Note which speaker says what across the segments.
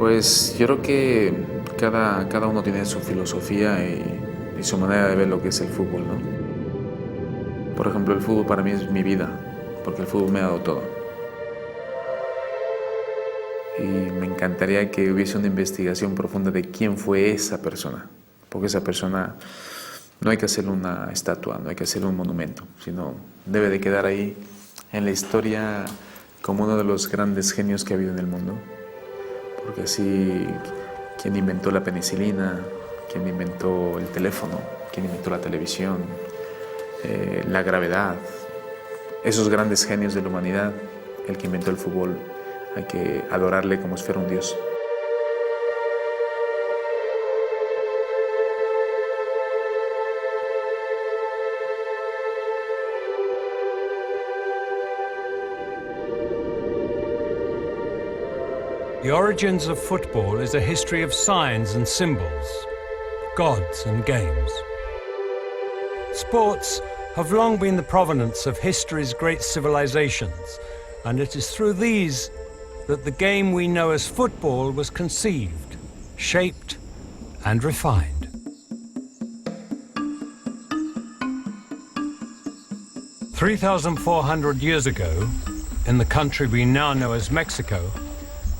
Speaker 1: Pues yo creo que cada uno tiene su filosofía y su manera de ver lo que es el fútbol, ¿no? Por ejemplo, el fútbol para mí es mi vida, porque el fútbol me ha dado todo. Y me encantaría que hubiese una investigación profunda de quién fue esa persona, porque esa persona no hay que hacerle una estatua, no hay que hacerle un monumento, sino debe de quedar ahí en la historia como uno de los grandes genios que ha habido en el mundo. Porque así, quien inventó la penicilina, quien inventó el teléfono, quien inventó la televisión, la gravedad, esos grandes genios de la humanidad, el que inventó el fútbol, hay que adorarle como si fuera un dios.
Speaker 2: The origins of football is a history of signs and symbols, gods and games. Sports have long been the provenance of history's great civilizations, and it is through these that the game we know as football was conceived, shaped, and refined. "3,400 years ago, in the country we now know as Mexico,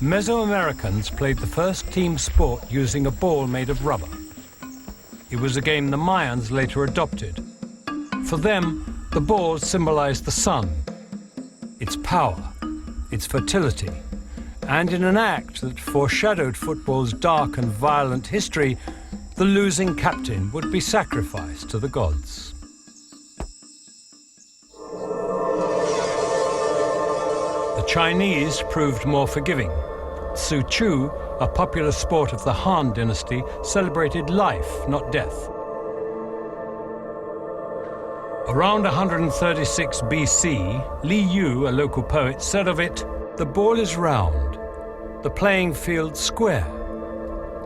Speaker 2: Mesoamericans played the first team sport using a ball made of rubber. It was a game the Mayans later adopted. For them, the ball symbolized the sun, its power, its fertility, and in an act that foreshadowed football's dark and violent history, the losing captain would be sacrificed to the gods. The Chinese proved more forgiving. Tzu Chu, a popular sport of the Han dynasty, celebrated life, not death. Around 136 BC, Li Yu, a local poet, said of it, "The ball is round, the playing field square,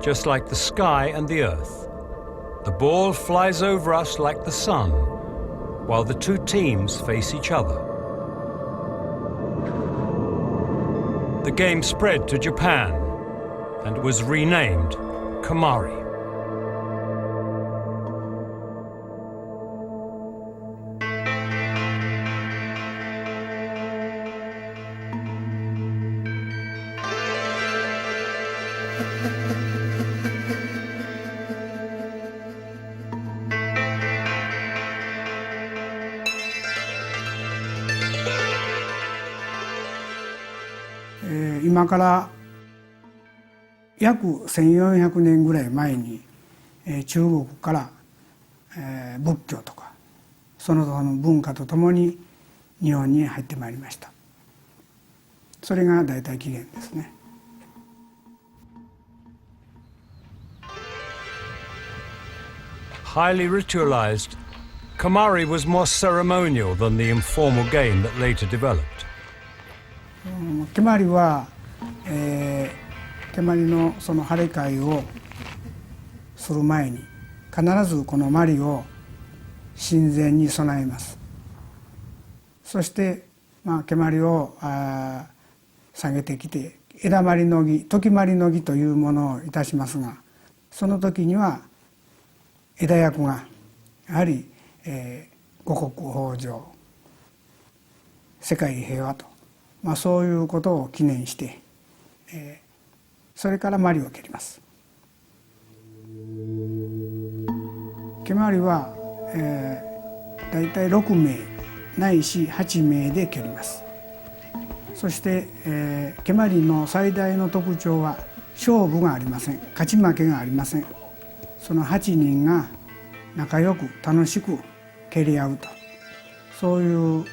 Speaker 2: just like the sky and the earth. The ball flies over us like the sun, while the two teams face each other." The game spread to Japan and was renamed Kemari.
Speaker 3: "今から約1400年ぐらい前に中国から仏教とかその他の文化とともに日本に入ってまいりました。それが大体起源ですね。
Speaker 2: Highly ritualized, Kemari was more ceremonial than the informal game that later developed.
Speaker 3: 蹴鞠は、蹴鞠のその晴れ会をする前に必ずこの鞠を神前に備えます。そして、蹴鞠を下げてきて枝鞠の儀、時鞠の儀というものをいたしますが、その時には枝役がやはり、五穀豊穣、世界平和と、そういうことを記念して、それから鞠を蹴ります。蹴鞠は、だいたい6名ないし8名で蹴ります。そして、蹴鞠の最大の特徴は勝負がありません。勝ち負けがありません。その8人が仲良く楽しく蹴り合うと、そういう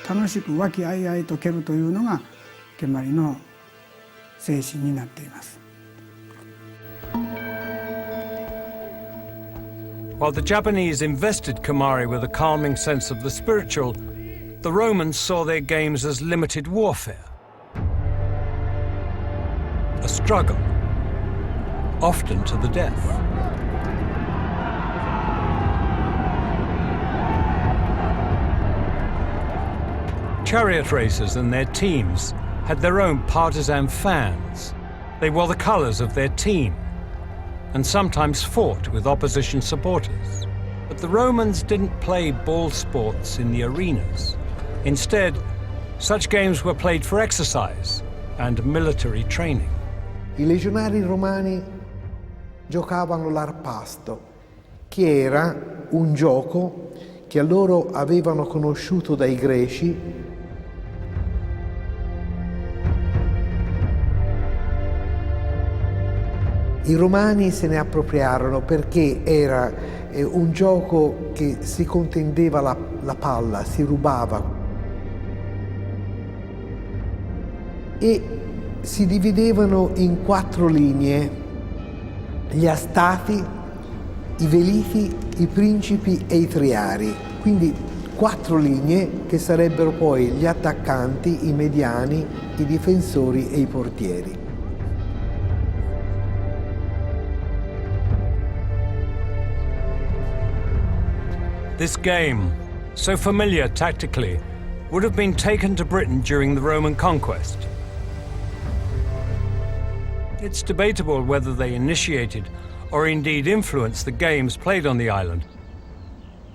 Speaker 3: 楽しく和気あいあいと蹴るというのが蹴鞠の精神になっています。
Speaker 2: While the Japanese invested Kemari with a calming sense of the spiritual, the Romans saw their games as limited warfare. A struggle, often to the death. Chariot racers and their teams had their own partisan fans, They wore the colours of their team and sometimes fought with opposition supporters. But the Romans didn't play ball sports in the arenas. Instead, such games were played for exercise and military training.
Speaker 4: I legionari romani giocavano l'arpasto, che era un gioco che loro avevano conosciuto dai greci. I romani se ne appropriarono perché era un gioco che si contendeva la palla, si rubava. E si dividevano in 4 linee: gli astati, i veliti, i principi e i triari. Quindi 4 linee che sarebbero poi gli attaccanti, i mediani, i difensori e i portieri.
Speaker 2: This game, so familiar tactically, would have been taken to Britain during the Roman conquest. It's debatable whether they initiated or indeed influenced the games played on the island.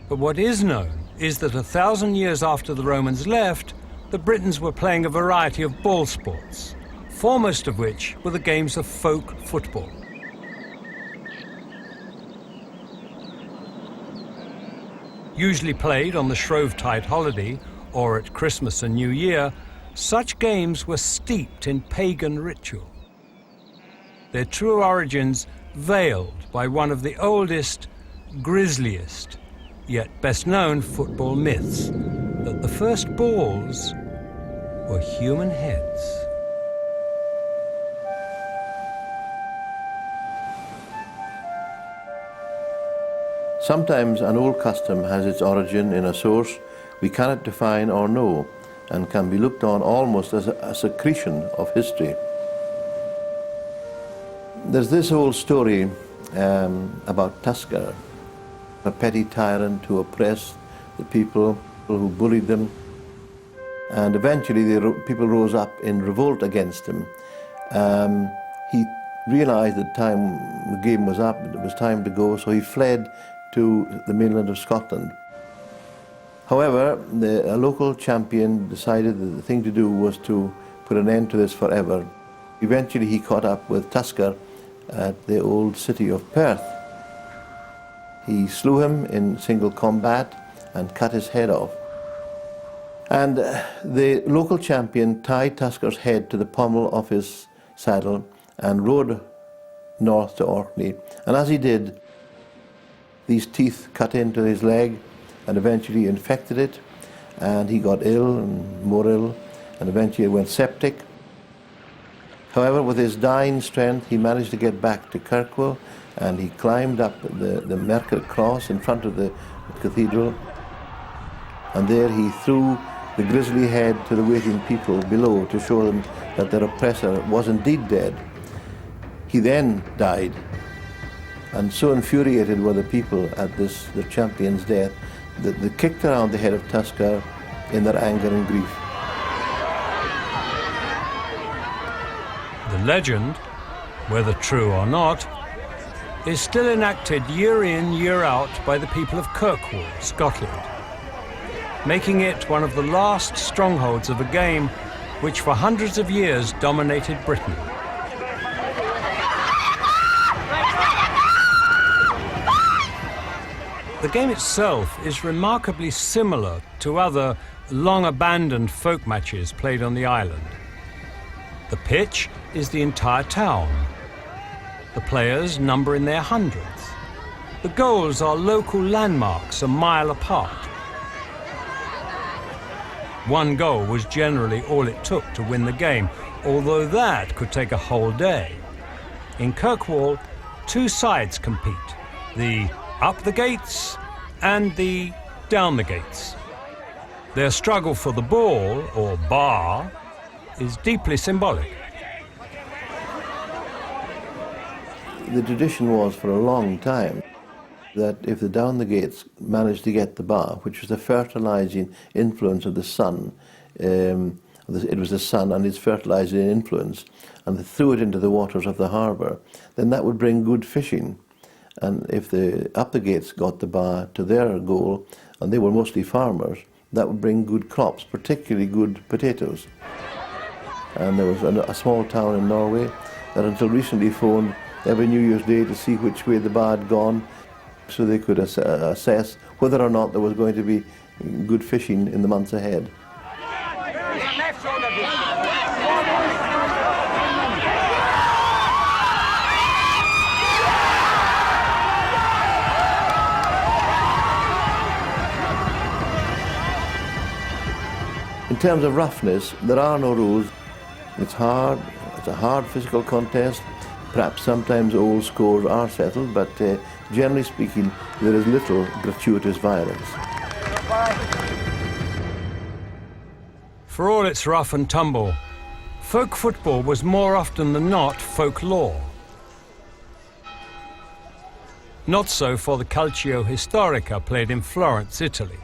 Speaker 2: But what is known is that 1,000 years after the Romans left, the Britons were playing a variety of ball sports, foremost of which were the games of folk football. Usually played on the Shrovetide holiday or at Christmas and New Year, such games were steeped in pagan ritual. Their true origins veiled by one of the oldest, grisliest, yet best known football myths, that the first balls were human heads.
Speaker 5: Sometimes an old custom has its origin in a source we cannot define or know, and can be looked on almost as a secretion of history. There's this old story about Tusker, a petty tyrant who oppressed the people who bullied them, and eventually people rose up in revolt against him. He realized that the game was up, it was time to go, so he fled to the mainland of Scotland. However, a local champion decided that the thing to do was to put an end to this forever. Eventually he caught up with Tusker at the old city of Perth. He slew him in single combat and cut his head off. And the local champion tied Tusker's head to the pommel of his saddle and rode north to Orkney. And as he did, these teeth cut into his leg and eventually infected it, and he got ill and more ill, and eventually went septic. However, with his dying strength, he managed to get back to Kirkwall, and he climbed up the Merker Cross in front of the cathedral, and there he threw the grisly head to the waiting people below to show them that their oppressor was indeed dead. He then died. And so infuriated were the people at the champion's death that they kicked around the head of Tusker in their anger and grief.
Speaker 2: The legend, whether true or not, is still enacted year in, year out by the people of Kirkwall, Scotland, making it one of the last strongholds of a game which for hundreds of years dominated Britain. The game itself is remarkably similar to other long-abandoned folk matches played on the island. The pitch is the entire town. The players number in their hundreds. The goals are local landmarks a mile apart. One goal was generally all it took to win the game, although that could take a whole day. In Kirkwall, 2 sides compete, the up the gates and the down the gates. Their struggle for the ball, or bar, is deeply symbolic.
Speaker 5: The tradition was for a long time that if the down the gates managed to get the bar, which was the fertilizing influence of the sun it was the sun and its fertilizing influence, and they threw it into the waters of the harbour, then that would bring good fishing. And if the Applegates got the bar to their goal, and they were mostly farmers, that would bring good crops, particularly good potatoes. And there was a small town in Norway that until recently phoned every New Year's Day to see which way the bar had gone, so they could assess whether or not there was going to be good fishing in the months ahead. In terms of roughness, there are no rules. It's hard, it's a hard physical contest. Perhaps sometimes old scores are settled, but generally speaking, there is little gratuitous violence.
Speaker 2: For all its rough and tumble, folk football was more often than not folklore. Not so for the Calcio Historica played in Florence, Italy.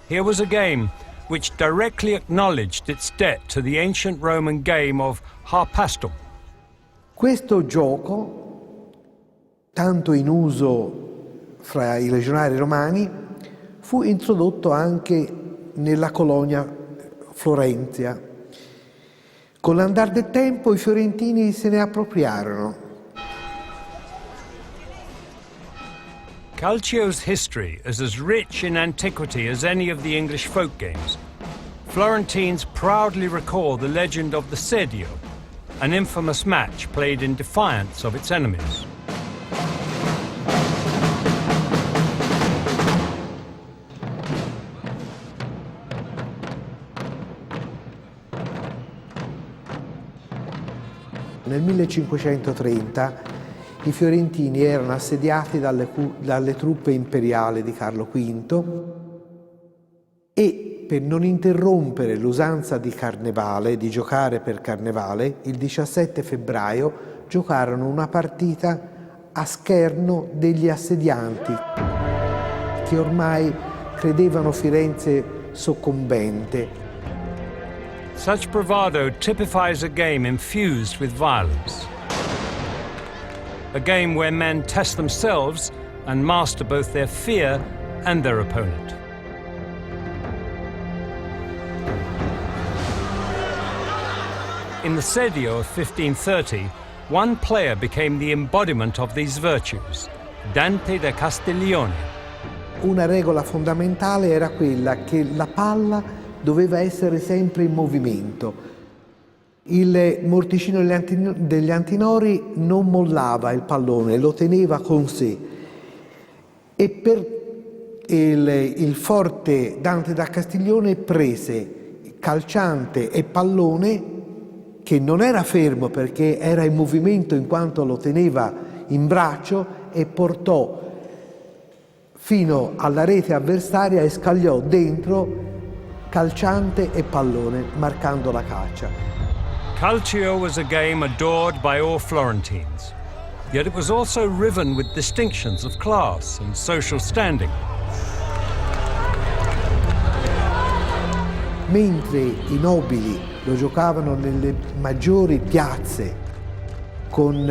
Speaker 2: Here was a game which directly acknowledged its debt to the ancient Roman game of harpastum.
Speaker 4: Questo gioco, tanto in uso fra i legionari romani, fu introdotto anche nella colonia Florenzia. Con l'andar del tempo i fiorentini se ne appropriarono.
Speaker 2: Calcio's history is as rich in antiquity as any of the English folk games. Florentines proudly recall the legend of the sedio, an infamous match played in defiance of its enemies.
Speaker 4: Nel 1530 i fiorentini erano assediati dalle truppe imperiali di Carlo V e per non interrompere l'usanza di carnevale, di giocare per carnevale, il 17 febbraio giocarono una partita a scherno degli assedianti che ormai credevano Firenze soccombente.
Speaker 2: Such bravado typifies a game infused with violence. A game where men test themselves and master both their fear and their opponent. In the sedio of 1530, one player became the embodiment of these virtues, Dante da Castiglione.
Speaker 4: Una regola fondamentale era quella che la palla doveva essere sempre in movimento. Il morticino degli Antinori non mollava il pallone, lo teneva con sé. E per il forte Dante da Castiglione prese calciante e pallone, che non era fermo perché era in movimento in quanto lo teneva in braccio, e portò fino alla rete avversaria e scagliò dentro calciante e pallone, marcando la caccia.
Speaker 2: Calcio was a game adored by all Florentines, yet it was also riven with distinctions of class and social standing.
Speaker 4: Mentre i nobili lo giocavano nelle maggiori piazze, con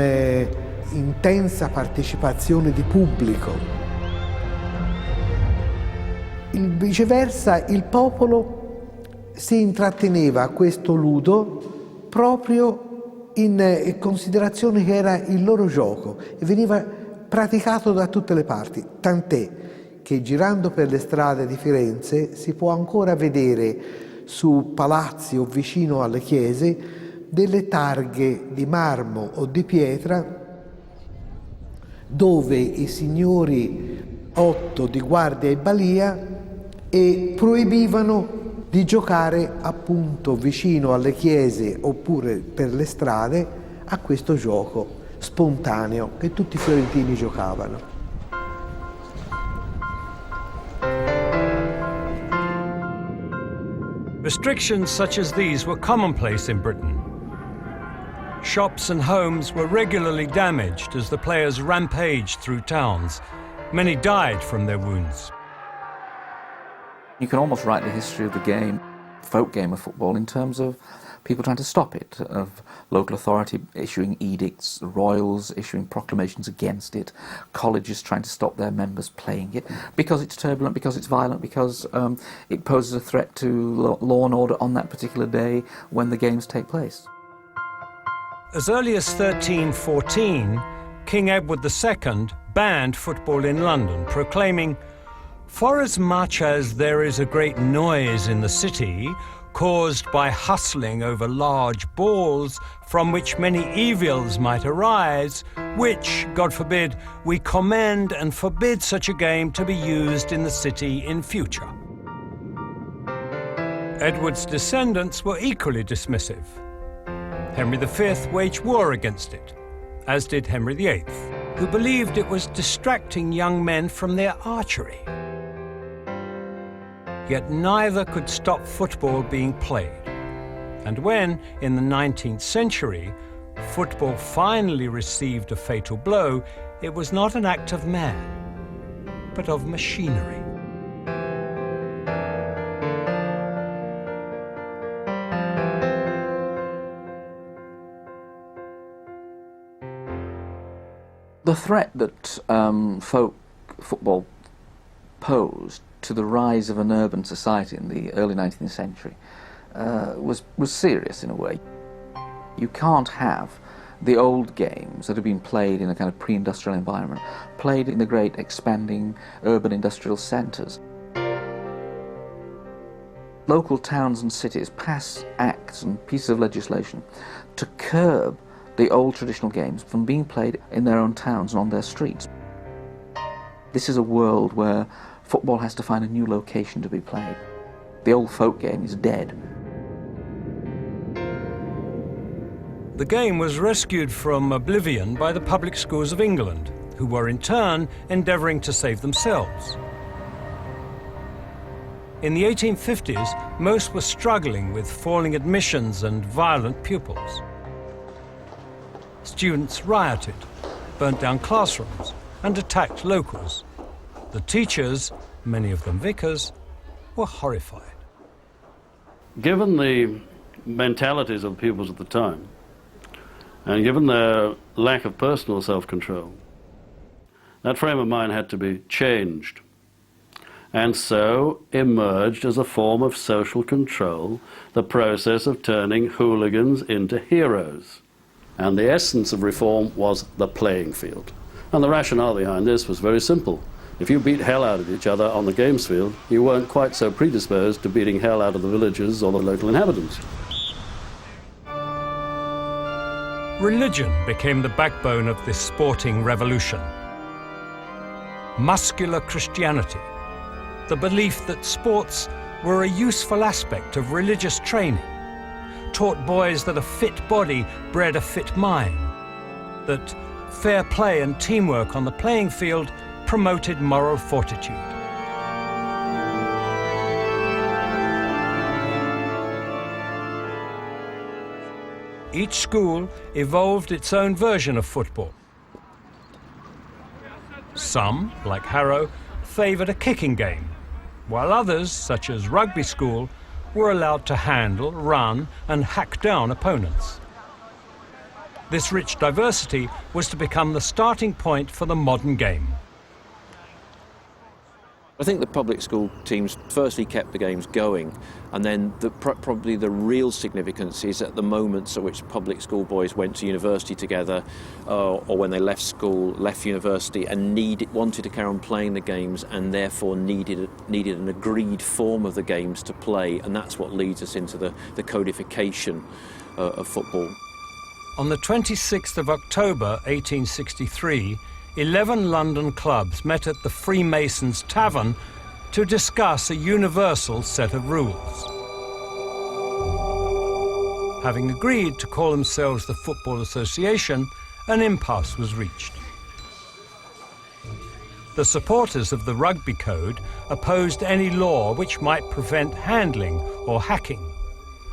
Speaker 4: intensa partecipazione di pubblico, viceversa il popolo si intratteneva a questo ludo proprio in considerazione che era il loro gioco e veniva praticato da tutte le parti, tant'è che girando per le strade di Firenze si può ancora vedere su palazzi o vicino alle chiese delle targhe di marmo o di pietra dove i signori 8 di guardia e balia proibivano di giocare appunto vicino alle chiese oppure per le strade a questo gioco spontaneo che tutti i fiorentini giocavano.
Speaker 2: Restrictions such as these were commonplace in Britain. Shops and homes were regularly damaged as the players rampaged through towns. Many died from their wounds.
Speaker 6: You can almost write the history of the game folk game of football in terms of people trying to stop it, of local authority issuing edicts, royals issuing proclamations against it, colleges trying to stop their members playing it, because it's turbulent, because it's violent, because it poses a threat to law and order on that particular day when the games take place.
Speaker 2: As early as 1314, King Edward II banned football in London, proclaiming, "Forasmuch as there is a great noise in the city, caused by hustling over large balls, from which many evils might arise, which, God forbid, we commend and forbid such a game to be used in the city in future." Edward's descendants were equally dismissive. Henry V waged war against it, as did Henry VIII, who believed it was distracting young men from their archery. Yet neither could stop football being played. And when, in the 19th century, football finally received a fatal blow, it was not an act of man, but of machinery.
Speaker 6: The threat that folk football posed to the rise of an urban society in the early 19th century was serious in a way. You can't have the old games that have been played in a kind of pre-industrial environment, played in the great expanding urban industrial centres. Local towns and cities pass acts and pieces of legislation to curb the old traditional games from being played in their own towns and on their streets. This is a world where football has to find a new location to be played. The old folk game is dead.
Speaker 2: The game was rescued from oblivion by the public schools of England, who were in turn endeavouring to save themselves. In the 1850s, most were struggling with falling admissions and violent pupils. Students rioted, burnt down classrooms, and attacked locals. The teachers, many of them vicars, were horrified.
Speaker 7: Given the mentalities of pupils at the time, and given their lack of personal self-control, that frame of mind had to be changed. And so emerged as a form of social control the process of turning hooligans into heroes. And the essence of reform was the playing field. And the rationale behind this was very simple. If you beat hell out of each other on the games field, you weren't quite so predisposed to beating hell out of the villagers or the local inhabitants.
Speaker 2: Religion became the backbone of this sporting revolution. Muscular Christianity, the belief that sports were a useful aspect of religious training, taught boys that a fit body bred a fit mind, that fair play and teamwork on the playing field promoted moral fortitude. Each school evolved its own version of football. Some, like Harrow, favoured a kicking game, while others, such as Rugby School, were allowed to handle, run, and hack down opponents. This rich diversity was to become the starting point for the modern game.
Speaker 8: I think the public school teams firstly kept the games going, and then probably the real significance is at the moments at which public school boys went to university together, or when they left school, left university, and wanted to carry on playing the games, and therefore needed an agreed form of the games to play, and that's what leads us into the codification of football.
Speaker 2: On the 26th of October 1863, 11 London clubs met at the Freemasons' Tavern to discuss a universal set of rules. Having agreed to call themselves the Football Association, an impasse was reached. The supporters of the Rugby Code opposed any law which might prevent handling or hacking,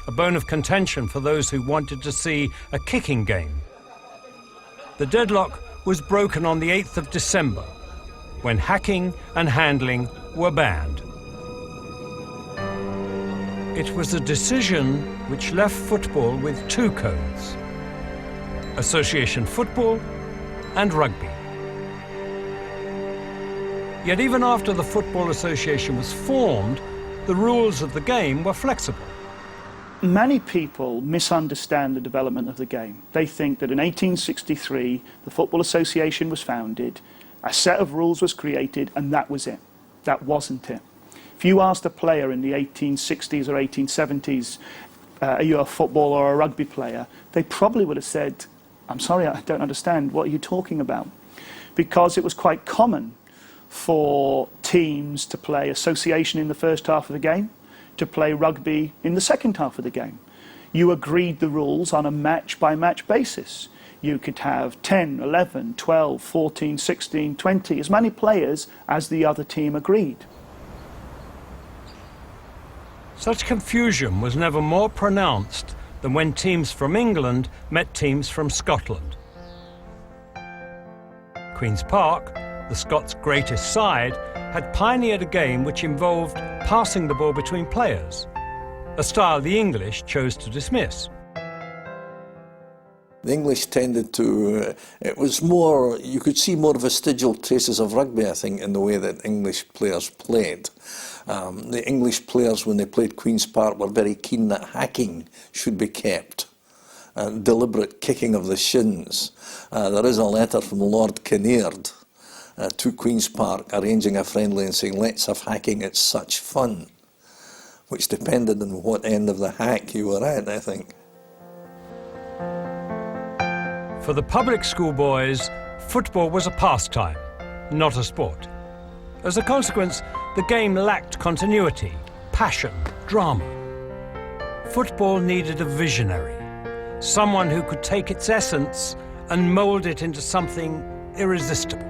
Speaker 2: a bone of contention for those who wanted to see a kicking game. The deadlock was broken on the 8th of December, when hacking and handling were banned. It was a decision which left football with two codes: association football and rugby. Yet even after the Football Association was formed, the rules of the game were flexible.
Speaker 9: Many people misunderstand the development of the game. They think that in 1863, the Football Association was founded, a set of rules was created, and that was it. That wasn't it. If you asked a player in the 1860s or 1870s, are you a football or a rugby player, they probably would have said, I'm sorry, I don't understand, what are you talking about? Because it was quite common for teams to play association in the first half of the game, to play rugby in the second half of the game. You agreed the rules on a match-by-match basis. You could have 10, 11, 12, 14, 16, 20, as many players as the other team agreed.
Speaker 2: Such confusion was never more pronounced than when teams from England met teams from Scotland. Queen's Park, the Scots' greatest side, had pioneered a game which involved passing the ball between players, a style the English chose to dismiss.
Speaker 10: The English tended to, it was more, you could see more vestigial traces of rugby, I think, in the way that English players played. The English players, when they played Queen's Park, were very keen that hacking should be kept, deliberate kicking of the shins. There is a letter from Lord Kinnaird to Queen's Park arranging a friendly and saying, let's have hacking, it's such fun, which depended on what end of the hack you were at, I think.
Speaker 2: For the public school boys, football was a pastime, not a sport. As a consequence, the game lacked continuity, passion, drama. Football needed a visionary, someone who could take its essence and mould it into something irresistible.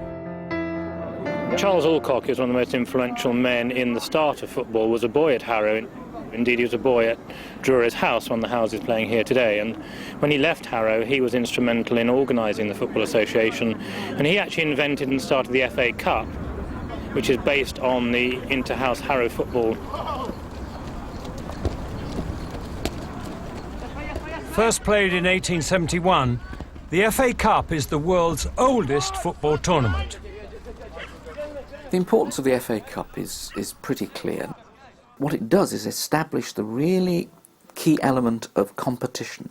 Speaker 11: Charles Alcock is one of the most influential men in the start of football, was a boy at Harrow. Indeed, he was a boy at Drury's House, one of the houses playing here today. And when he left Harrow, he was instrumental in organising the Football Association. And he actually invented and started the FA Cup, which is based on the inter-house Harrow football.
Speaker 2: First played in 1871, the FA Cup is the world's oldest football tournament.
Speaker 6: The importance of the FA Cup is pretty clear. What it does is establish the really key element of competition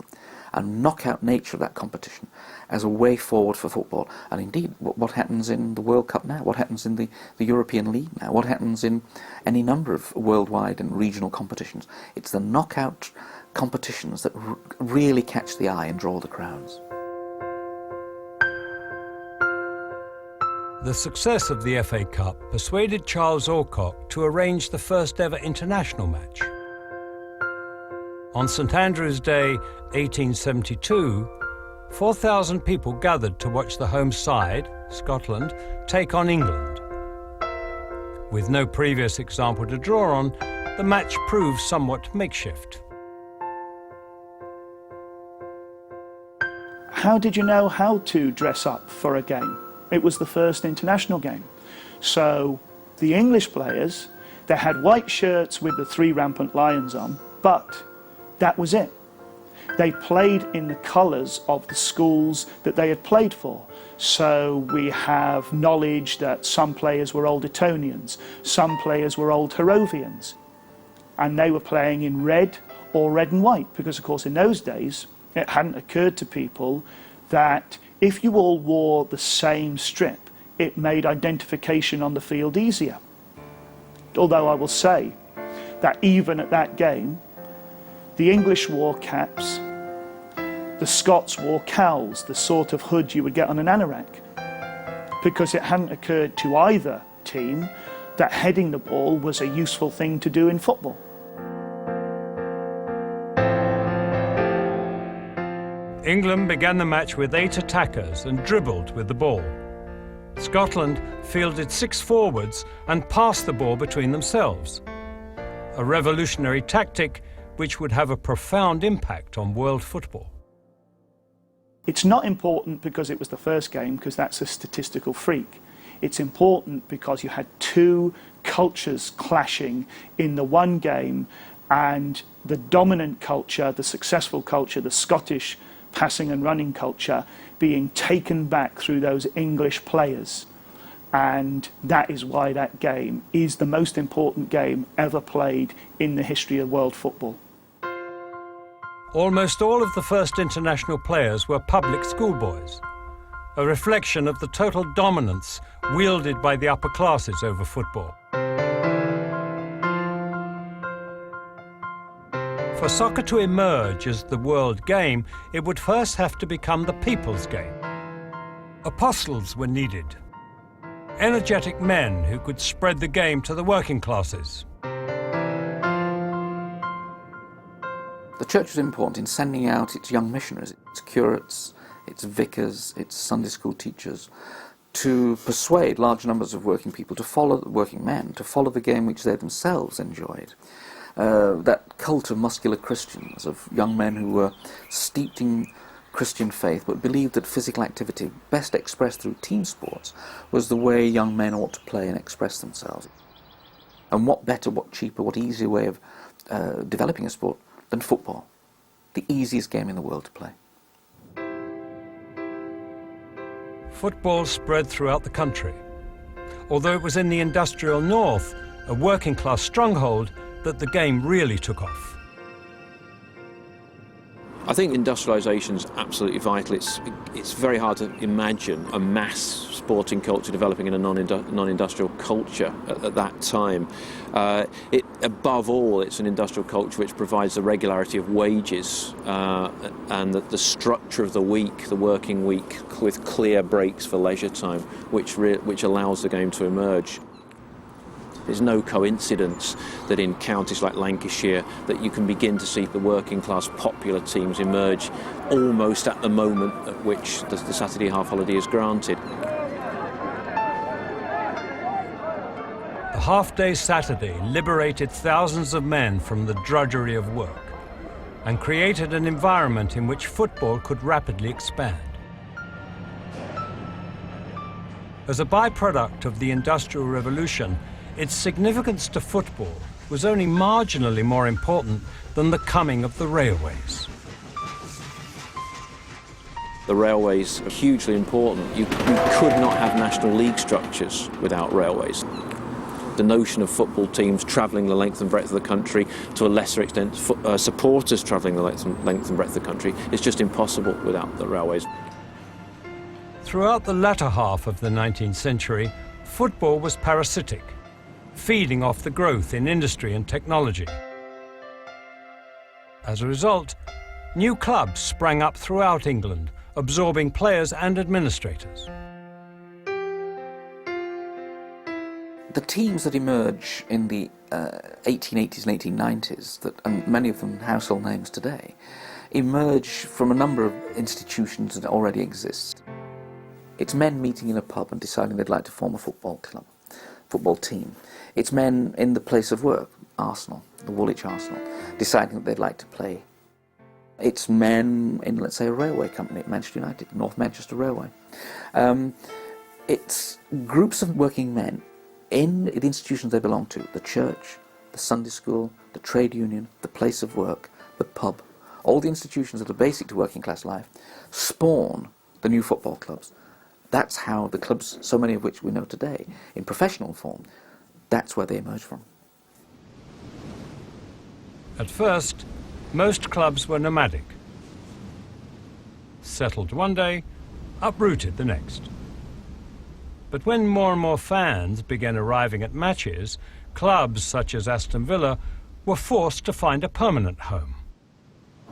Speaker 6: and knockout nature of that competition as a way forward for football. And indeed, what happens in the World Cup now, what happens in the European League now, what happens in any number of worldwide and regional competitions. It's the knockout competitions that really catch the eye and draw the crowds.
Speaker 2: The success of the FA Cup persuaded Charles Alcock to arrange the first ever international match. On St Andrew's Day, 1872, 4,000 people gathered to watch the home side, Scotland, take on England. With no previous example to draw on, the match proved somewhat makeshift.
Speaker 9: How did you know how to dress up for a game? It was the first international game. So the English players, they had white shirts with the 3 rampant lions on, but that was it. They played in the colours of the schools that they had played for. So we have knowledge that some players were Old Etonians, some players were Old Harrovians, and they were playing in red or red and white, because of course in those days it hadn't occurred to people that if you all wore the same strip, it made identification on the field easier. Although I will say that even at that game, the English wore caps, the Scots wore cowls, the sort of hood you would get on an anorak, because it hadn't occurred to either team that heading the ball was a useful thing to do in football.
Speaker 2: England began the match with 8 attackers and dribbled with the ball. Scotland fielded 6 forwards and passed the ball between themselves. A revolutionary tactic which would have a profound impact on world football.
Speaker 9: It's not important because it was the first game, because that's a statistical freak. It's important because you had 2 cultures clashing in the one game, and the dominant culture, the successful culture, the Scottish passing and running culture being taken back through those English players. And that is why that game is the most important game ever played in the history of world football.
Speaker 2: Almost all of the first international players were public schoolboys, a reflection of the total dominance wielded by the upper classes over football. For soccer to emerge as the world game, it would first have to become the people's game. Apostles were needed, energetic men who could spread the game to the working classes.
Speaker 6: The church was important in sending out its young missionaries, its curates, its vicars, its Sunday school teachers, to persuade large numbers of working people to follow, working men, to follow the game which they themselves enjoyed. That cult of muscular Christians, of young men who were steeped in Christian faith but believed that physical activity, best expressed through team sports, was the way young men ought to play and express themselves. And what better, what cheaper, what easier way of developing a sport than football, the easiest game in the world to play.
Speaker 2: Football spread throughout the country, although it was in the industrial north, a working-class stronghold, that the game really took off.
Speaker 8: I think industrialisation is absolutely vital. It's very hard to imagine a mass sporting culture developing in a non-industrial culture at that time. Above all, it's an industrial culture which provides the regularity of wages and the structure of the week, the working week, with clear breaks for leisure time, which allows the game to emerge. There's no coincidence that in counties like Lancashire that you can begin to see the working class popular teams emerge almost at the moment at which the Saturday half holiday is granted.
Speaker 2: The half-day Saturday liberated thousands of men from the drudgery of work and created an environment in which football could rapidly expand. As a byproduct of the Industrial Revolution, its significance to football was only marginally more important than the coming of the railways.
Speaker 8: The railways are hugely important. You could not have National League structures without railways. The notion of football teams travelling the length and breadth of the country, to a lesser extent supporters travelling the length and breadth of the country, is just impossible without the railways.
Speaker 2: Throughout the latter half of the 19th century, football was parasitic, feeding off the growth in industry and technology. As a result, new clubs sprang up throughout England, absorbing players and administrators.
Speaker 6: The teams that emerge in the 1880s and 1890s, and many of them household names today, emerge from a number of institutions that already exist. It's men meeting in a pub and deciding they'd like to form a football club, football team. It's men in the place of work, Arsenal, the Woolwich Arsenal, deciding that they'd like to play. It's men in, let's say, a railway company, Manchester United, North Manchester Railway. It's groups of working men in the institutions they belong to, the church, the Sunday school, the trade union, the place of work, the pub. All the institutions that are basic to working class life spawn the new football clubs. That's how the clubs, so many of which we know today, in professional form, that's where they emerge from.
Speaker 2: At first, most clubs were nomadic. Settled one day, uprooted the next. But when more and more fans began arriving at matches, clubs such as Aston Villa were forced to find a permanent home.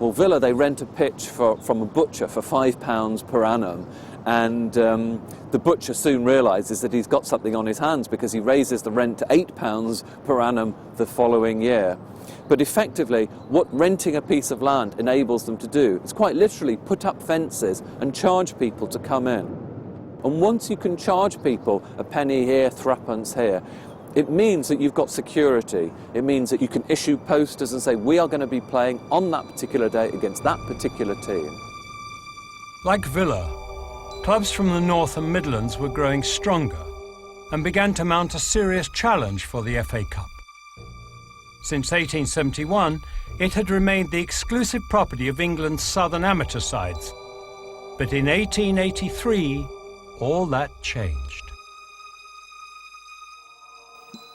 Speaker 12: Well, Villa, they rent a pitch from a butcher for £5 per annum, and the butcher soon realises that he's got something on his hands because he raises the rent to £8 per annum the following year. But effectively, what renting a piece of land enables them to do is quite literally put up fences and charge people to come in. And once you can charge people a penny here, threepence here, it means that you've got security. It means that you can issue posters and say, we are going to be playing on that particular day against that particular team.
Speaker 2: Like Villa, clubs from the North and Midlands were growing stronger and began to mount a serious challenge for the FA Cup. Since 1871, it had remained the exclusive property of England's southern amateur sides. But in 1883, all that changed.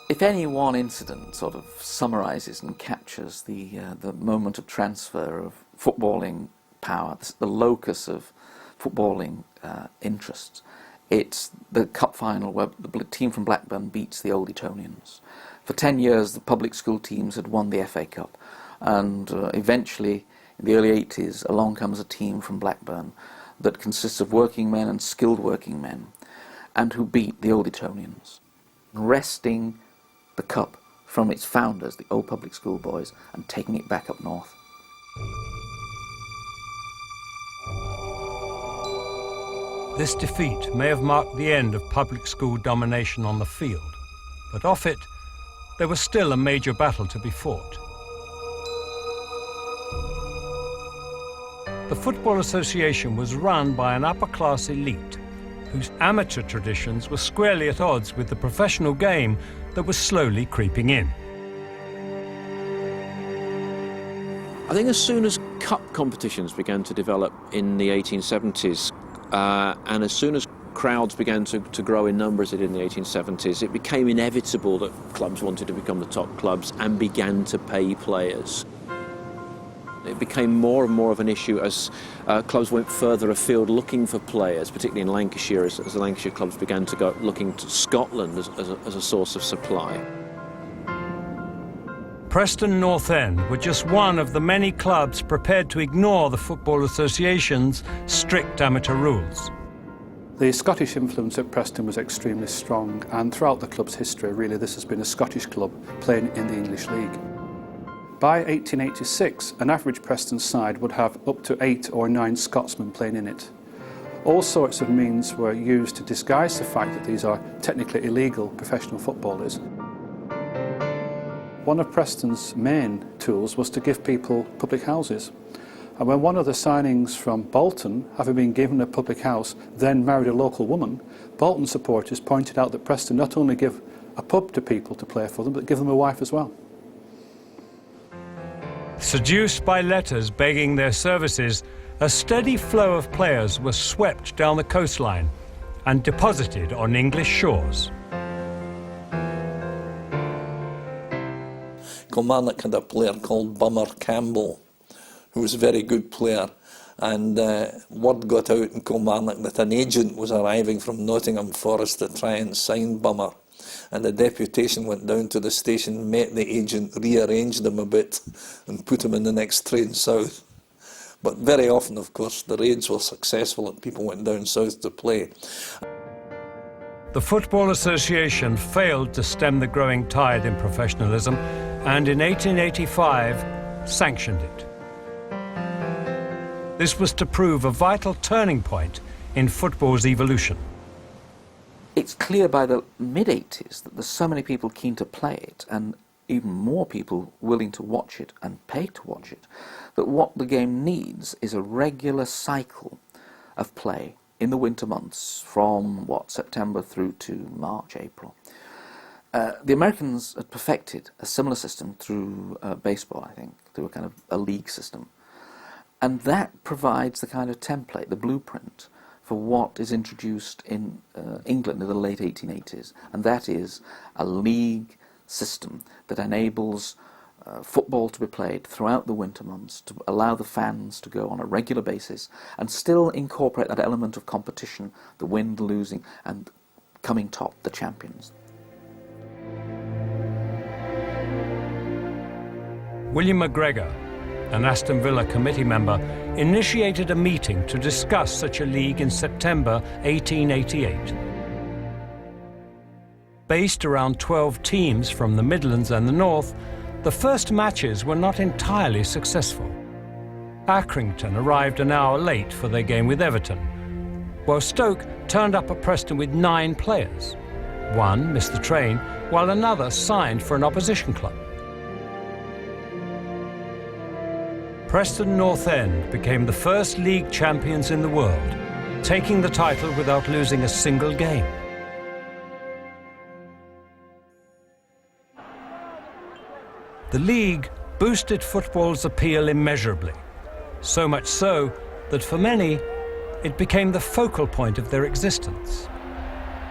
Speaker 6: If any one incident sort of summarises and captures the moment of transfer of footballing power, the locus of footballing interests, it's the cup final where the team from Blackburn beats the Old Etonians. For 10 years, the public school teams had won the FA Cup, and eventually, in the early 80s, along comes a team from Blackburn that consists of working men and skilled working men, and who beat the Old Etonians, wresting the cup from its founders, the old public school boys, and taking it back up north.
Speaker 2: This defeat may have marked the end of public school domination on the field, but off it, there was still a major battle to be fought. The Football Association was run by an upper-class elite whose amateur traditions were squarely at odds with the professional game that was slowly creeping in.
Speaker 8: I think as soon as cup competitions began to develop in the 1870s, and as soon as crowds began to grow in numbers in the 1870s, it became inevitable that clubs wanted to become the top clubs and began to pay players. It became more and more of an issue as clubs went further afield looking for players, particularly in Lancashire, as the Lancashire clubs began to go looking to Scotland as a source of supply.
Speaker 2: Preston North End were just one of the many clubs prepared to ignore the Football Association's strict amateur rules.
Speaker 13: The Scottish influence at Preston was extremely strong, and throughout the club's history, really, this has been a Scottish club playing in the English League. By 1886, an average Preston side would have up to 8 or 9 Scotsmen playing in it. All sorts of means were used to disguise the fact that these are technically illegal professional footballers. One of Preston's main tools was to give people public houses. And when one of the signings from Bolton, having been given a public house, then married a local woman, Bolton supporters pointed out that Preston not only give a pub to people to play for them, but give them a wife as well.
Speaker 2: Seduced by letters begging their services, a steady flow of players was swept down the coastline and deposited on English shores.
Speaker 10: Kilmarnock had a player called Bummer Campbell, who was a very good player, and word got out in Kilmarnock that an agent was arriving from Nottingham Forest to try and sign Bummer, and the deputation went down to the station, met the agent, rearranged him a bit and put him in the next train south. But very often, of course, the raids were successful and people went down south to play.
Speaker 2: The Football Association failed to stem the growing tide in professionalism, and in 1885 sanctioned it. This was to prove a vital turning point in football's evolution.
Speaker 6: It's clear by the mid-80s that there's so many people keen to play it, and even more people willing to watch it and pay to watch it, that what the game needs is a regular cycle of play in the winter months from, September through to March, April. The Americans had perfected a similar system through baseball, I think, through a kind of a league system. And that provides the kind of template, the blueprint, for what is introduced in England in the late 1880s. And that is a league system that enables football to be played throughout the winter months, to allow the fans to go on a regular basis and still incorporate that element of competition, the win, the losing, and coming top, the champions.
Speaker 2: William McGregor, an Aston Villa committee member, initiated a meeting to discuss such a league in September 1888. Based around 12 teams from the Midlands and the North, the first matches were not entirely successful. Accrington arrived an hour late for their game with Everton, while Stoke turned up at Preston with 9 players. One missed the train, while another signed for an opposition club. Preston North End became the first league champions in the world, taking the title without losing a single game. The league boosted football's appeal immeasurably, so much so that for many, it became the focal point of their existence.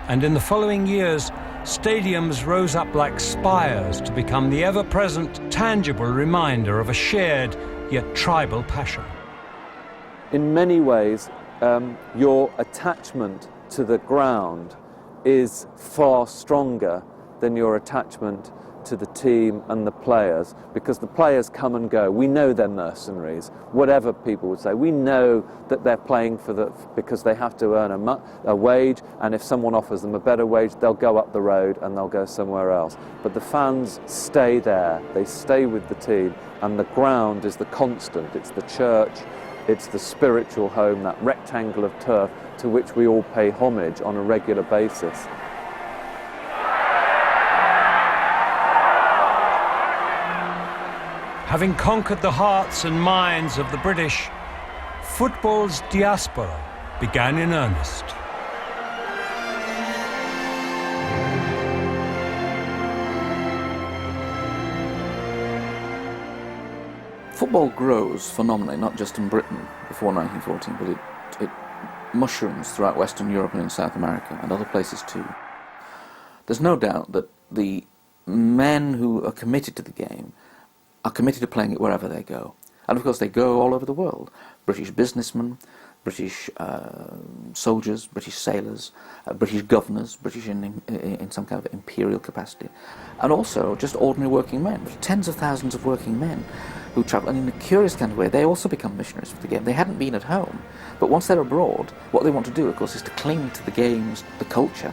Speaker 2: And in the following years, stadiums rose up like spires to become the ever-present, tangible reminder of a shared yet tribal passion.
Speaker 12: In many ways, your attachment to the ground is far stronger than your attachment to the team and the players, because the players come and go. We know they're mercenaries, whatever people would say. We know that they're playing because they have to earn a wage, and if someone offers them a better wage, they'll go up the road and they'll go somewhere else. But the fans stay there, they stay with the team, and the ground is the constant. It's the church, it's the spiritual home, that rectangle of turf to which we all pay homage on a regular basis.
Speaker 2: Having conquered the hearts and minds of the British, football's diaspora began in earnest.
Speaker 6: Football grows phenomenally, not just in Britain before 1914, but it mushrooms throughout Western Europe and in South America and other places too. There's no doubt that the men who are committed to the game are committed to playing it wherever they go. And of course they go all over the world. British businessmen, British soldiers, British sailors, British governors, British in some kind of imperial capacity, and also just ordinary working men. There's tens of thousands of working men who travel, and in a curious kind of way they also become missionaries for the game. They hadn't been at home, but once they're abroad, what they want to do, of course, is to cling to the games, the culture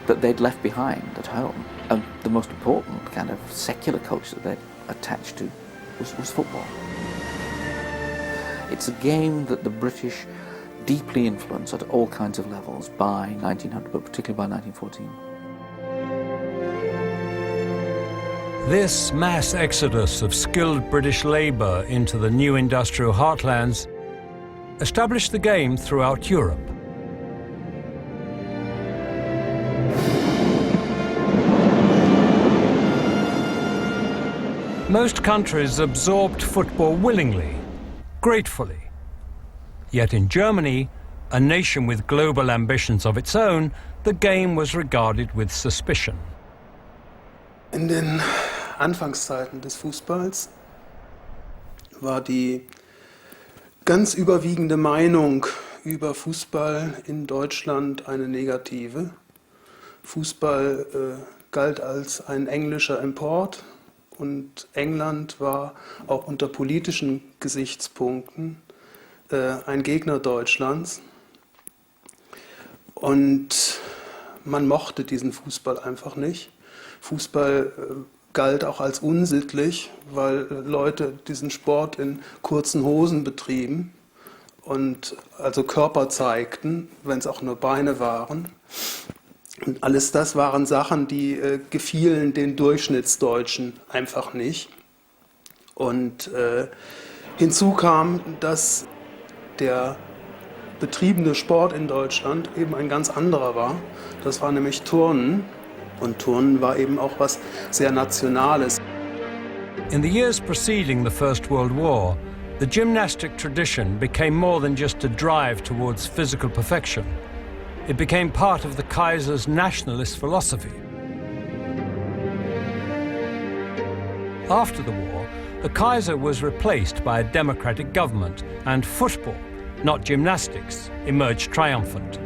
Speaker 6: that they'd left behind at home. And the most important kind of secular culture that they attached to was football. It's a game that the British deeply influenced at all kinds of levels by 1900, but particularly by 1914.
Speaker 2: This mass exodus of skilled British labour into the new industrial heartlands established the game throughout Europe. Most countries absorbed football willingly, gratefully. Yet in Germany, a nation with global ambitions of its own, the game was regarded with suspicion.
Speaker 14: In den Anfangszeiten des Fußballs war die ganz überwiegende Meinung über Fußball in Deutschland eine negative. Fußball galt als ein englischer Import. Und England war auch unter politischen Gesichtspunkten ein Gegner Deutschlands. Und man mochte diesen Fußball einfach nicht. Fußball galt auch als unsittlich, weil Leute diesen Sport in kurzen Hosen betrieben und also Körper zeigten, wenn es auch nur Beine waren. Und alles das waren Sachen, die gefielen den Durchschnittsdeutschen einfach nicht. Und hinzu kam, dass der betriebene Sport in Deutschland eben ein ganz anderer war. Das war nämlich Turnen. Und Turnen war eben auch was sehr Nationales.
Speaker 2: In the years preceding the First World War, the gymnastic tradition became more than just a drive towards physical perfection. It became part of the Kaiser's nationalist philosophy. After the war, the Kaiser was replaced by a democratic government, and football, not gymnastics, emerged triumphant.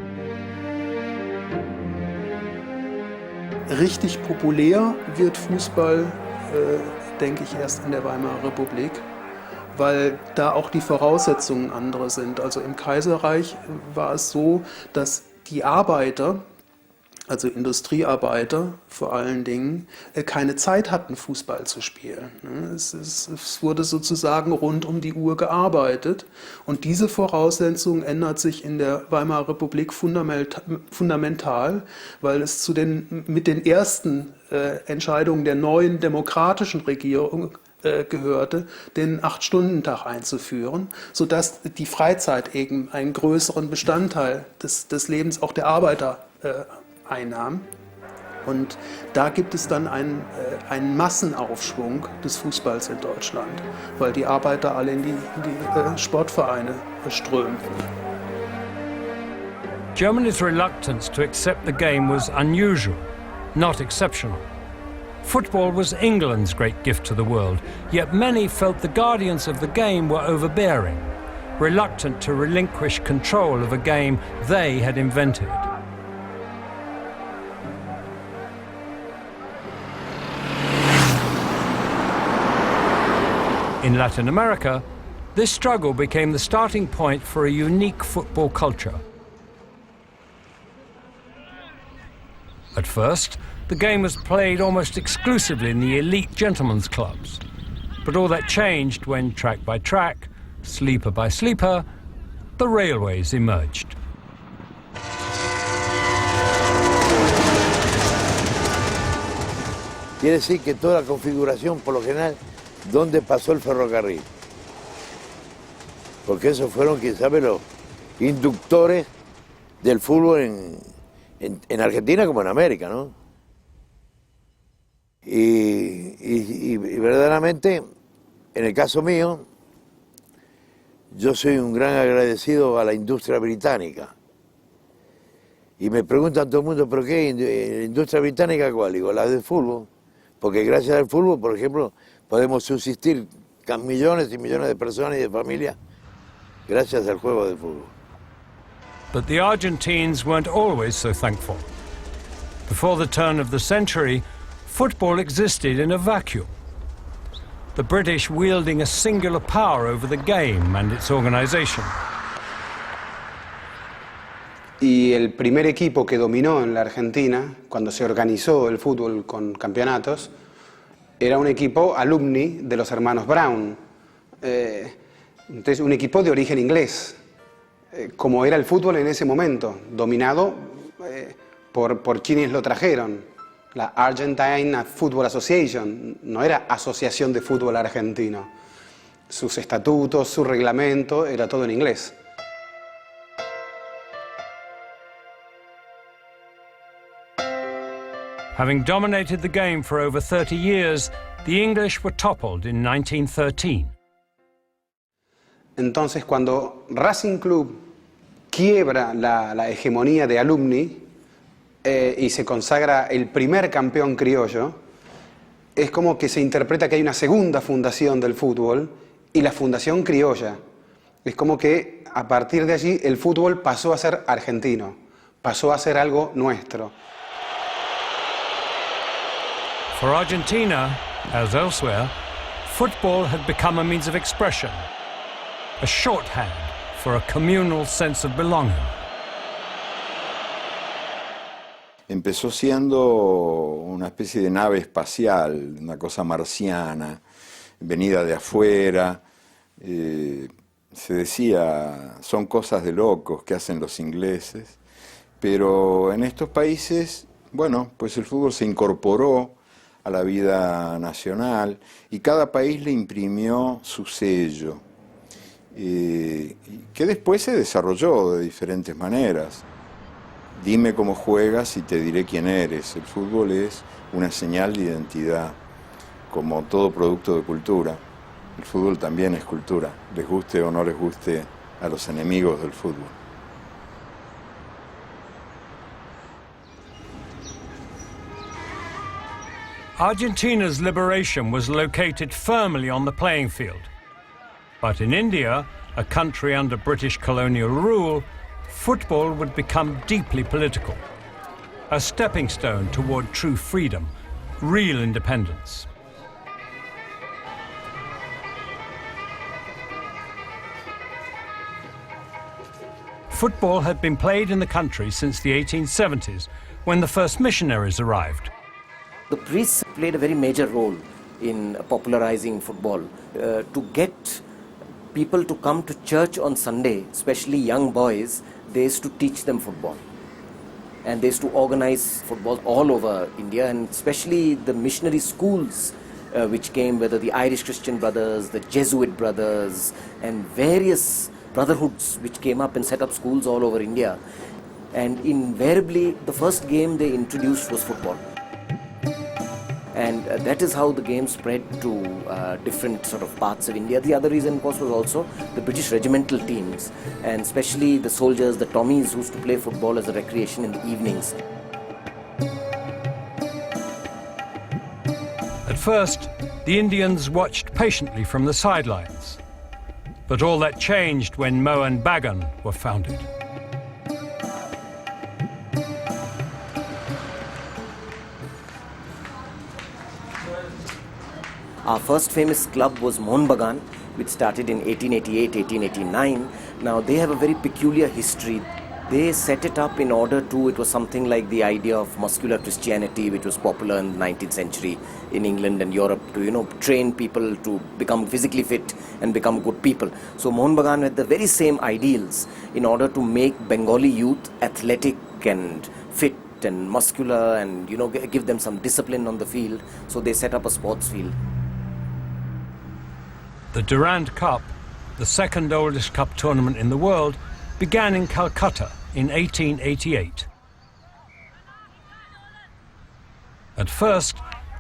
Speaker 14: Richtig populär wird Fußball, denke ich, erst in der Weimarer Republik, weil da auch die Voraussetzungen andere sind. Also im Kaiserreich war es so, dass die Arbeiter, also Industriearbeiter vor allen Dingen, keine Zeit hatten, Fußball zu spielen. Es wurde sozusagen rund um die Uhr gearbeitet. Und diese Voraussetzung ändert sich in der Weimarer Republik fundamental, weil es mit den ersten Entscheidungen der neuen demokratischen Regierung gehörte, den 8-Stunden-Tag einzuführen, sodass die Freizeit eben einen größeren Bestandteil des Lebens auch der Arbeiter einnahm. Und da gibt es dann einen Massenaufschwung des Fußballs in Deutschland, weil die Arbeiter alle in die Sportvereine strömen.
Speaker 2: Germany's reluctance to accept the game was unusual, not exceptional. Football was England's great gift to the world, yet many felt the guardians of the game were overbearing, reluctant to relinquish control of a game they had invented. In Latin America, this struggle became the starting point for a unique football culture. At first, the game was played almost exclusively in the elite gentlemen's clubs. But all that changed when, track by track, sleeper by sleeper, the railways emerged.
Speaker 15: Quiere decir que toda la configuración, por lo general, ¿dónde pasó el ferrocarril? Porque esos fueron, quién sabe, los inductores del fútbol en Argentina como en América, ¿no? Y verdaderamente, en el caso mío, yo soy un gran agradecido a la industria británica. Y me preguntan todo el mundo, ¿pero qué? ¿Industria británica cuál? Digo, la del fútbol. Porque gracias al fútbol, por ejemplo, podemos subsistir millones y millones de personas y de familias gracias al juego de fútbol.
Speaker 2: But the Argentines weren't always so thankful. Before the turn of the century, football existed in a vacuum. The British wielding a singular power over the game and its organization.
Speaker 16: Y el primer equipo que dominó en la Argentina, cuando se organizó el fútbol con campeonatos, era un equipo alumni de los hermanos Brown. Entonces, un equipo de origen inglés, como era el fútbol en ese momento, dominado por quienes lo trajeron. La Argentine Football Association no era Asociación de Fútbol Argentino. Sus estatutos, su reglamento, era todo en inglés.
Speaker 2: Having dominated the game for over 30 years, the English were toppled in 1913.
Speaker 16: Entonces, cuando Racing Club quiebra la hegemonía de alumni y se consagra el primer campeón criollo, es como que se interpreta que hay una segunda fundación del fútbol y la fundación criolla. Es como que a partir de allí el fútbol pasó a ser argentino, pasó a ser algo nuestro.
Speaker 2: For Argentina, as elsewhere, football had become a means of expression, a shorthand for a communal sense of belonging.
Speaker 17: Empezó siendo una especie de nave espacial, una cosa marciana, venida de afuera. Se decía, son cosas de locos que hacen los ingleses, pero en estos países, bueno, pues el fútbol se incorporó a la vida nacional y cada país le imprimió su sello, que después se desarrolló de diferentes maneras. Dime cómo juegas y te diré quién eres. El fútbol es una señal de identidad, como todo producto de cultura. El fútbol también es cultura, les guste o no les guste a los enemigos del fútbol.
Speaker 2: Argentina's liberation was located firmly on the playing field. But in India, a country under British colonial rule, football would become deeply political, a stepping stone toward true freedom, real independence. Football had been played in the country since the 1870s, when the first missionaries arrived.
Speaker 18: The priests played a very major role in popularizing football. To get people to come to church on Sunday, especially young boys, they used to teach them football. And they used to organize football all over India, and especially the missionary schools which came, whether the Irish Christian Brothers, the Jesuit Brothers, and various brotherhoods which came up and set up schools all over India. And invariably, the first game they introduced was football. And that is how the game spread to different sort of parts of India. The other reason, of course, was also the British regimental teams, and especially the soldiers, the Tommies, who used to play football as a recreation in the evenings.
Speaker 2: At first, the Indians watched patiently from the sidelines. But all that changed when Mohun Bagan were founded.
Speaker 18: Our first famous club was Mohun Bagan, which started in 1888, 1889. Now they have a very peculiar history. They set it up in order to, it was something like the idea of muscular Christianity, which was popular in the 19th century in England and Europe, to, train people to become physically fit and become good people. So Mohun Bagan had the very same ideals in order to make Bengali youth athletic and fit and muscular and, give them some discipline on the field. So they set up a sports field.
Speaker 2: The Durand Cup, the second oldest cup tournament in the world, began in Calcutta in 1888. At first,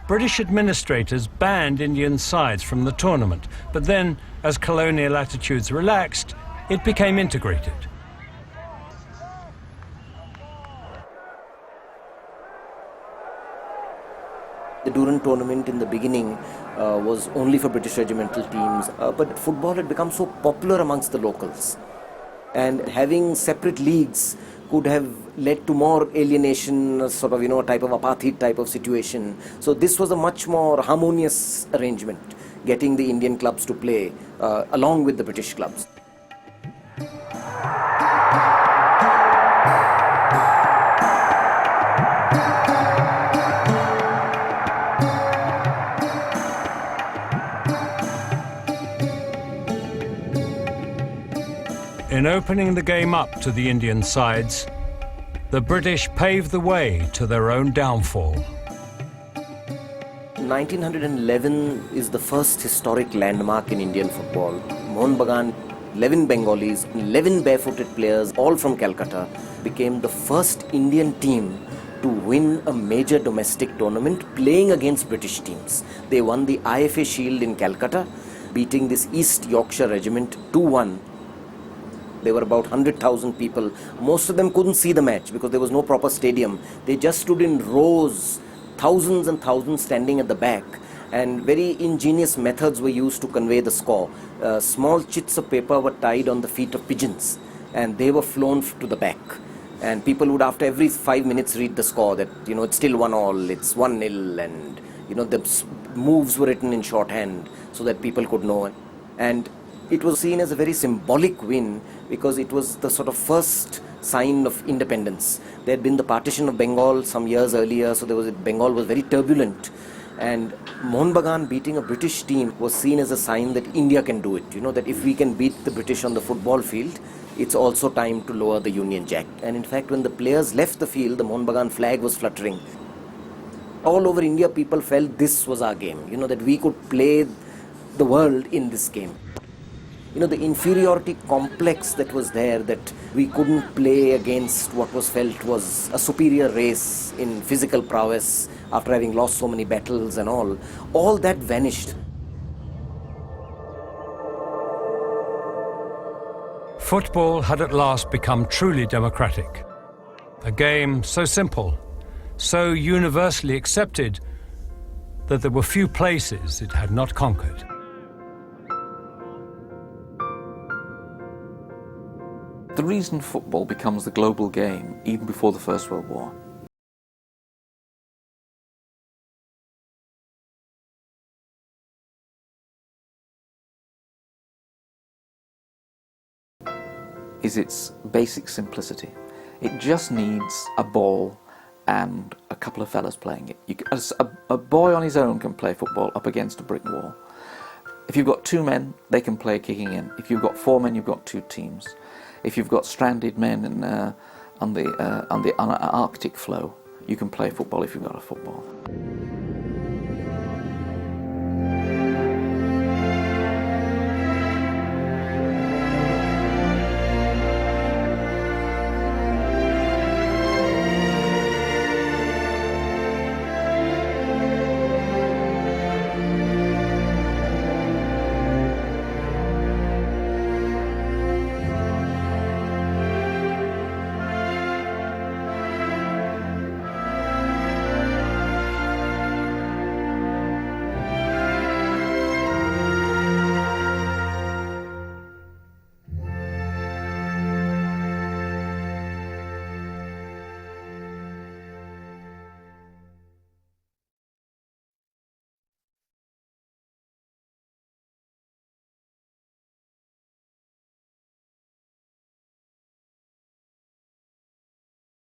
Speaker 2: British administrators banned Indian sides from the tournament, but then, as colonial attitudes relaxed, it became integrated.
Speaker 18: The Durand tournament in the beginning was only for British regimental teams, but football had become so popular amongst the locals. And having separate leagues could have led to more alienation, sort of, a type of apartheid type of situation. So this was a much more harmonious arrangement, getting the Indian clubs to play along with the British clubs.
Speaker 2: In opening the game up to the Indian sides, the British paved the way to their own downfall.
Speaker 18: 1911 is the first historic landmark in Indian football. Mohun Bagan, 11 Bengalis, 11 barefooted players, all from Calcutta, became the first Indian team to win a major domestic tournament playing against British teams. They won the IFA Shield in Calcutta, beating this East Yorkshire regiment 2-1. There were about 100,000 people. Most of them couldn't see the match because there was no proper stadium. They just stood in rows, thousands and thousands standing at the back. And very ingenious methods were used to convey the score. Small chits of paper were tied on the feet of pigeons and they were flown to the back. And people would, after every 5 minutes, read the score that, it's still 1-1, it's 1-0. And, the moves were written in shorthand so that people could know. And it was seen as a very symbolic win because it was the sort of first sign of independence. There had been the partition of Bengal some years earlier, so Bengal was very turbulent. And Mohun Bagan beating a British team was seen as a sign that India can do it. That if we can beat the British on the football field, it's also time to lower the Union Jack. And in fact, when the players left the field, the Mohun Bagan flag was fluttering. All over India, people felt this was our game, that we could play the world in this game. The inferiority complex that was there, that we couldn't play against what was felt was a superior race in physical prowess after having lost so many battles and all that vanished.
Speaker 2: Football had at last become truly democratic. A game so simple, so universally accepted, that there were few places it had not conquered.
Speaker 6: The reason football becomes the global game, even before the First World War, is its basic simplicity. It just needs a ball and a couple of fellas playing it. A boy on his own can play football up against a brick wall. If you've got 2 men, they can play kicking in. If you've got 4 men, you've got 2 teams. If you've got stranded men on the Arctic floe, you can play football if you've got a football.